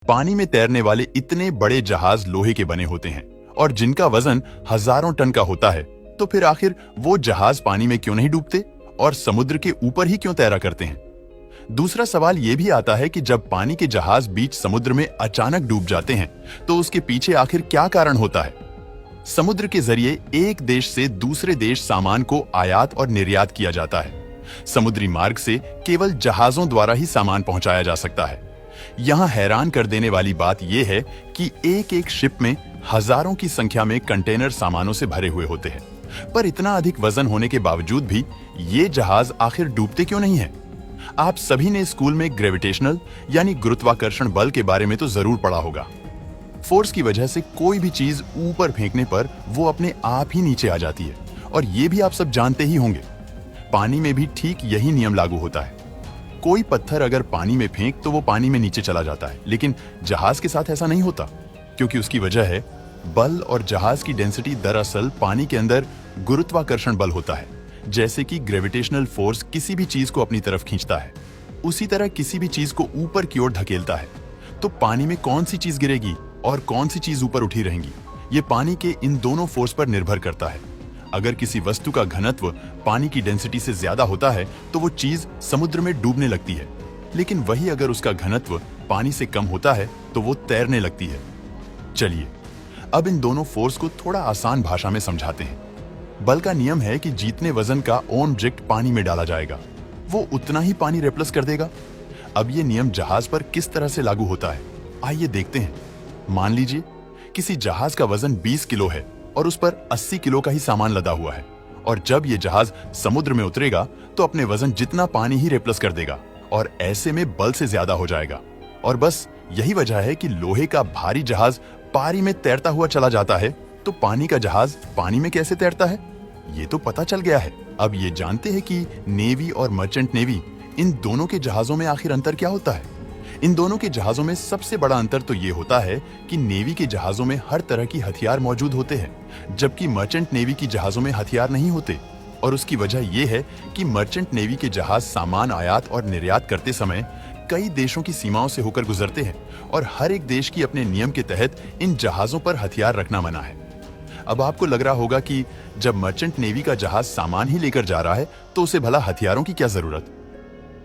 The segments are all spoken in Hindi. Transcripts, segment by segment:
पानी में तैरने वाले इतने बड़े जहाज लोहे के बने होते हैं और जिनका वजन हजारों टन का होता है, तो फिर आखिर वो जहाज पानी में क्यों नहीं डूबते और समुद्र के ऊपर ही क्यों तैरा करते हैं? दूसरा सवाल यह भी आता है कि जब पानी के जहाज बीच समुद्र में अचानक डूब जाते हैं, तो उसके पीछे आखिर क्या कारण होता है? समुद्र के जरिए एक देश से दूसरे देश सामान को आयात और निर्यात किया जाता है। समुद्री मार्ग से केवल जहाजों द्वारा ही सामान पहुंचाया जा सकता है। यहाँ हैरान कर देने वाली बात यह है कि एक एक शिप में हजारों की संख्या में कंटेनर सामानों से भरे हुए होते हैं, पर इतना अधिक वजन होने के बावजूद भी ये जहाज आखिर डूबते क्यों नहीं है? आप सभी ने स्कूल में ग्रेविटेशनल यानी गुरुत्वाकर्षण बल के बारे में तो जरूर पढ़ा होगा। फोर्स की वजह से कोई भी चीज ऊपर फेंकने पर वो अपने आप ही नीचे आ जाती है, और ये भी आप सब जानते ही होंगे। पानी में भी ठीक यही नियम लागू होता है। कोई पत्थर अगर पानी में फेंक तो वो पानी में नीचे चला जाता है, लेकिन जहाज के साथ ऐसा नहीं होता, क्योंकि उसकी वजह है बल, और जहाज की डेंसिटी दरअसल पानी के अंदर गुरुत्वाकर्षण बल होता है। जैसे कि ग्रेविटेशनल फोर्स किसी भी चीज को अपनी तरफ खींचता है, उसी तरह किसी भी चीज को ऊपर की ओर ढकेलता है। तो पानी में कौन सी चीज गिरेगी और कौन सी चीज ऊपर उठी रहेंगी, ये पानी के इन दोनों फोर्स पर निर्भर करता है। अगर किसी वस्तु का घनत्व पानी की डेंसिटी से ज्यादा होता है तो वो चीज समुद्र में डूबने लगती है, लेकिन वही अगर उसका घनत्व पानी से कम होता है तो वो तैरने लगती है। चलिए अब इन दोनों फोर्स को थोड़ा आसान भाषा में समझाते हैं। बल का नियम है कि जितने वजन का ऑब्जेक्ट पानी में डाला जाएगा, वो उतना ही पानी रिप्लेस कर देगा। अब ये नियम जहाज पर किस तरह से लागू होता है, आइए देखते हैं। मान लीजिए किसी जहाज का वजन 20 किलो है और उस पर 80 किलो का ही सामान लदा हुआ है, और जब ये जहाज समुद्र में उतरेगा तो अपने वजन जितना पानी ही रिप्लेस कर देगा, और ऐसे में बल से ज्यादा हो जाएगा। और बस यही वजह है कि लोहे का भारी जहाज पानी में तैरता हुआ चला जाता है, तो पानी का जहाज पानी में कैसे तैरता है, ये तो पता चल गया है। अब ये जानते हैं कि नेवी और मर्चेंट नेवी, इन दोनों के जहाजों में आखिर अंतर क्या होता है? इन दोनों के जहाजों में सबसे बड़ा अंतर तो ये होता है कि नेवी के जहाजों में हर तरह की हथियार मौजूद होते हैं, जबकि मर्चेंट नेवी की जहाजों में हथियार नहीं होते। और उसकी वजह यह है कि मर्चेंट नेवी के जहाज सामान आयात और निर्यात करते समय कई देशों की सीमाओं से होकर गुजरते हैं, और हर एक देश की अपने नियम के तहत इन जहाजों पर हथियार रखना मना है। अब आपको लग रहा होगा कि जब मर्चेंट नेवी का जहाज सामान ही लेकर जा रहा है तो उसे भला हथियारों की क्या जरूरत?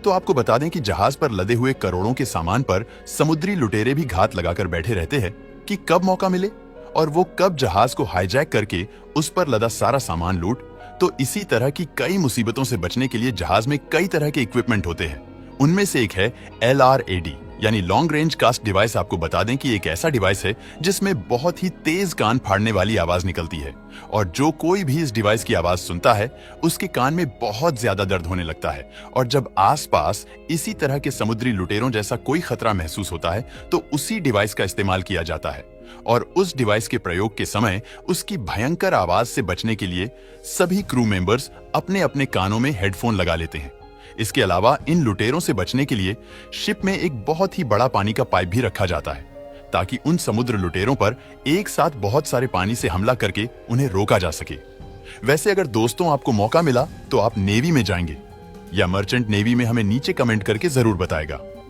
तो आपको बता दें कि जहाज पर लदे हुए करोड़ों के सामान पर समुद्री लुटेरे भी घात लगाकर बैठे रहते हैं कि कब मौका मिले और वो कब जहाज को हाईजैक करके उस पर लदा सारा सामान लूट। तो इसी तरह की कई मुसीबतों से बचने के लिए जहाज में कई तरह के इक्विपमेंट होते हैं। उनमें से एक है LRAD यानी लॉन्ग रेंज कास्ट डिवाइस। आपको बता दें कि एक ऐसा डिवाइस है जिसमें बहुत ही तेज कान फाड़ने वाली आवाज निकलती है, और जो कोई भी इस डिवाइस की आवाज सुनता है उसके कान में बहुत ज्यादा दर्द होने लगता है। और जब आसपास इसी तरह के समुद्री लुटेरों जैसा कोई खतरा महसूस होता है तो उसी डिवाइस का इस्तेमाल किया जाता है, और उस डिवाइस के प्रयोग के समय उसकी भयंकर आवाज से बचने के लिए सभी क्रू मेंबर्स अपने अपने कानों में हेडफोन लगा लेते हैं। इसके अलावा इन लुटेरों से बचने के लिए शिप में एक बहुत ही बड़ा पानी का पाइप भी रखा जाता है, ताकि उन समुद्र लुटेरों पर एक साथ बहुत सारे पानी से हमला करके उन्हें रोका जा सके। वैसे अगर दोस्तों आपको मौका मिला तो आप नेवी में जाएंगे या मर्चेंट नेवी में, हमें नीचे कमेंट करके जरूर बताएगा।